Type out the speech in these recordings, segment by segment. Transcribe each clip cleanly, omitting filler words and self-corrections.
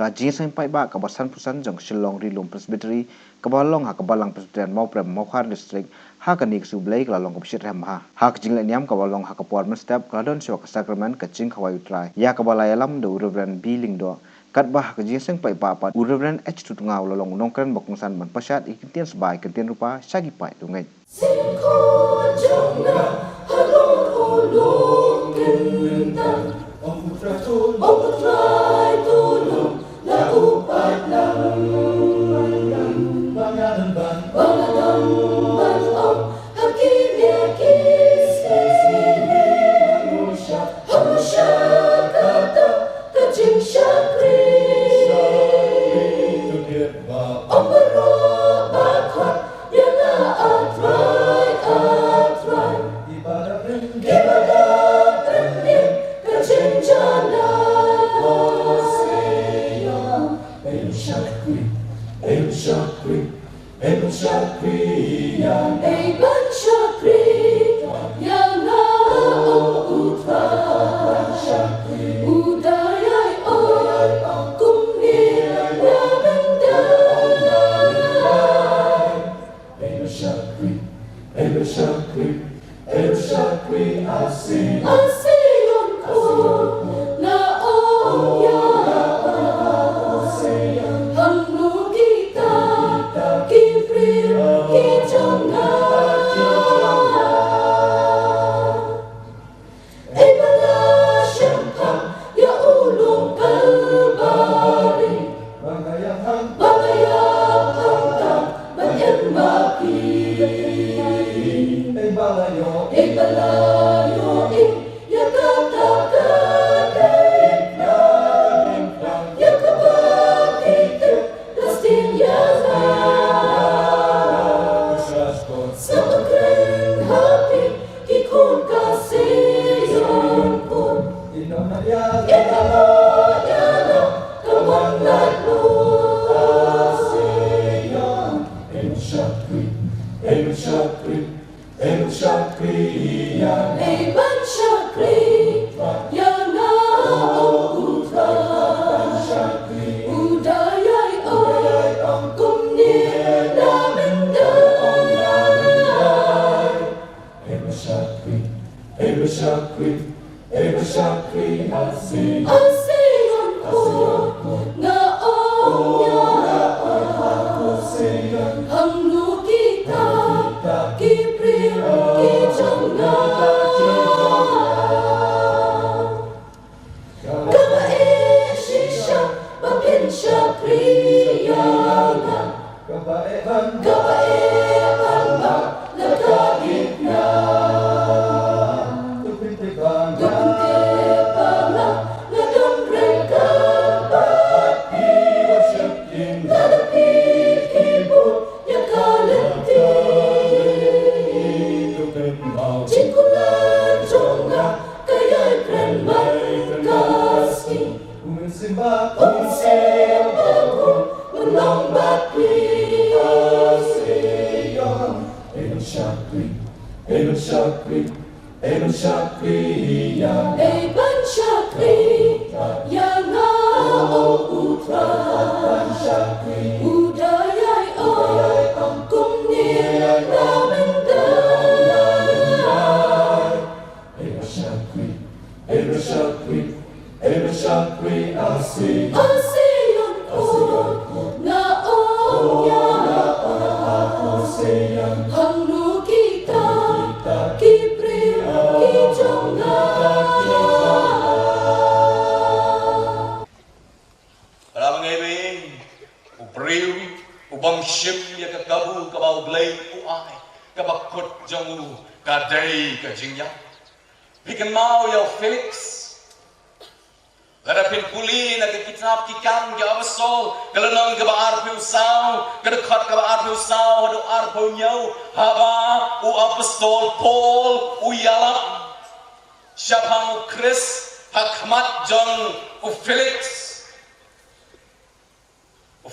ka Jingiaseng Paidbah ka basan pusan jong Shillong Rilum Presbytery ka balong ha ka balang Presbyterian mau prem mau khar district ha ka nik sublai ka lalong ka Shitrhem ha ka jingle niam ka balong ha ka puar step ka don syok sacrament ka jing khawai utrai ya ka balai alam do Reverend biling do kat bah ka Jingiaseng Paidbah pat Reverend H tu ngau lalong nongkren bokungsan man pasyat ikintian sebai kintian rupa syagi pai tungai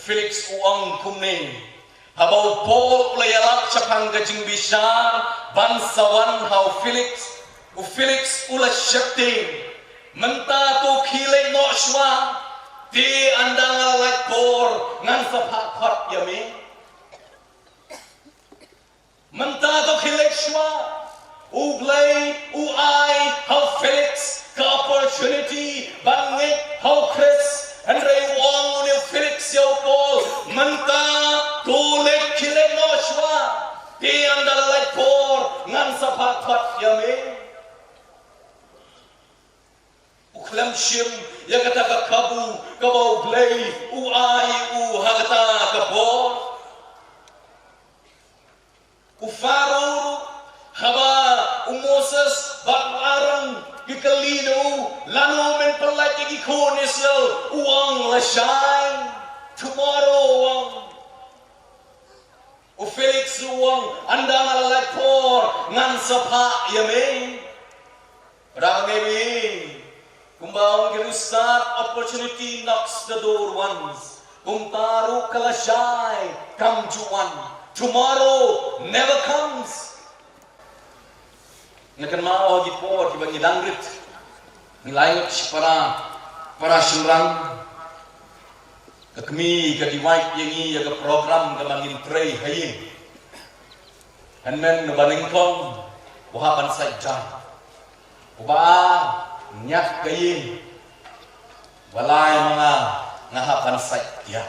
Felix uang kumne habau Paul layalak chapang gajing bishar bansawan hau Felix ula shakti menta to khile no shwa Ti andang like por ngan sapat kot yami. Menta to kilekshwa. Uglay, uay, how Felix, ka opportunity, bangit, how Chris, and Ray Wong, ni Felix yaw Paul, menta, tulek kilek no shwa. Ti andang like por ngan sapat kot yami. Uklam shim yagata ka kabu kabaw glay uay hagata ka por ufaro haba Moses bakarang gikalino lano men palay gikonisel uang lashay tomorrow uang u Felix uang andang alalay por ngan sapa yamin rangewi. Kumbang girusat opportunity knocks the door once. Kumtaru kalashay come to one. Tomorrow never comes. Nakan mau hagi por ki bangi dangrit. Nilayot para Shillong. Kakmi ka diwait yangi yaga program ka mangin pray hayin. Hanmen nabaningkong buhapan sa jan. Uba nyak kayin walay mga ngahapan sa iya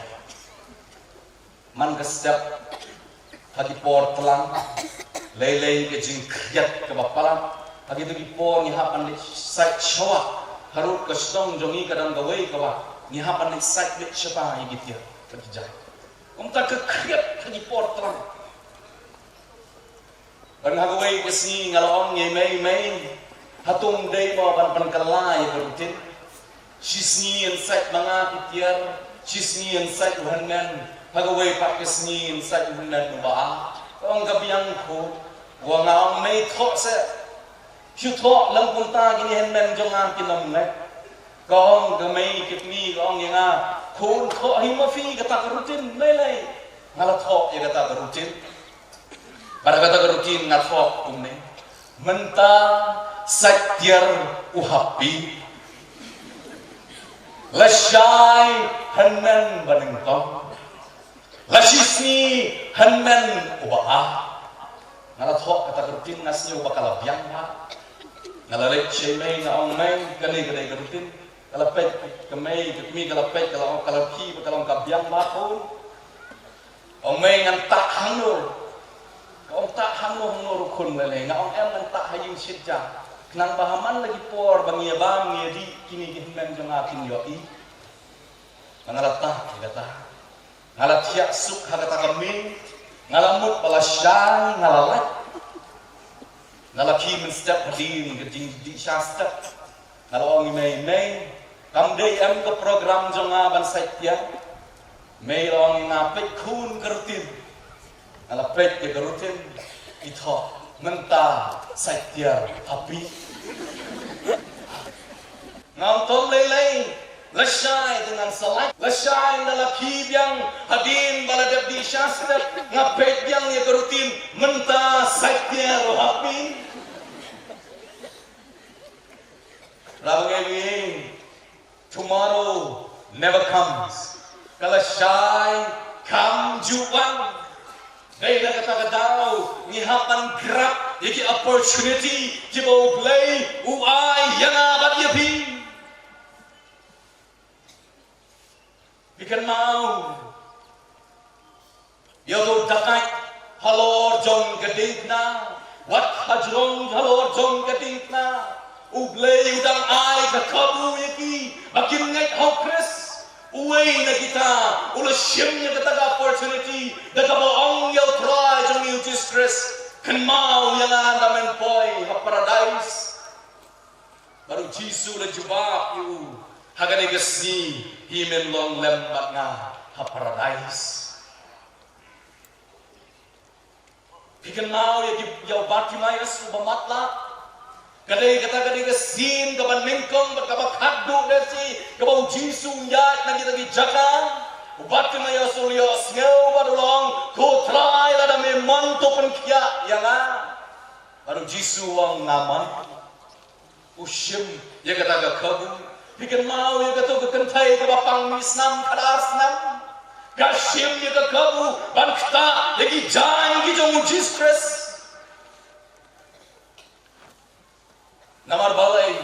man kasdap hagipor telang laylay ka jing kriyat ka bapalang hagipor ngahapan sa shawa harut ka Shillong jongi kadang gaway ka ba ngahapan sa siya higit ya kajay kung ta ka kriyat hagipor telang ban hagaway kasi ngalaong may hatung day mo pan kalay berutin sisni inside mga kitiar sisni inside uhanan hagaway pa kisni inside uhanan ba ang gabiyang ko wa nga ang may thok sa syutho lang punta gini hanan jong ang kinamnay kong gamay kitni kong nga kun tho himafi kata rutin lay ngala thok ya kata rutin para kata rutin nga thok kumne menta satyar uhapi lasyay hanan banengtong lasisni hanan ubaa ngalathok kata rutin nasni ubakalabyang ha ngalalek shemay na ong may ganay rutin kalapet kamay kami kalapet kalapki bakalang kabyang mahon ong may ngantak hanur ong tak hanur kun lele nga ong ngantak haying sidja nang bahaman lagi por bangia bang di kini gihinan jong akin yoi nangalata gata ngalatya suk hagata kami ngalamut palasyay ngalalak ngalaki men step din geding di shasta ngalawang may kamday am ke program jong aban satya may long ngapit kun kerutin ngalapet ke kerutin ito menta satya happy ngantong lelay lasyay dengan salat lasyay nalaki biang hadin baladab di shastra ngapet biang ya kerutin menta satya happy Rilum tomorrow never comes kalasay come juan Dahil nakatagadaw, nihapan grab, yaki opportunity, kibaw play, uay, yangabat yapi. Ikan mau, yato dakay, halor jong gading na, wat hajrong halor jong gading na, uglay udang ay kakabu yaki, bakin ngay hokres. Uway na kita, ulasyam niya kataga opportunity, dagabaong yaw try jong yung distress, kanmaw yang namin poy, ha paradise. Baru Jisu la jubak yu, haganigas ni, himen long lembat nga, ha paradise. Pikan mau yaw bati mayas, ubamatla, kadai kata kesin kapan mengkong berkabakadu desi kabau Jisu nyat nanti lagi jaga ubat kena ya surya sngeu badulong ko try lada me manto penkia yang baru Jisu wang ngaman usyim ya kata kabu Hikan mau ya katu kekentai ke bapang misnam kadarasnam. Kashim ya ke kabu ban kita lagi jai ki jong Jesus. Namar balai,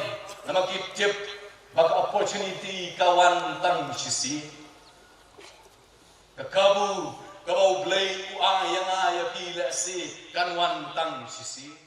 nama kip bak opportunity kawan tang sisi. Kekabu kabau blay uang yang ayah pilih si kanwan tang sisi.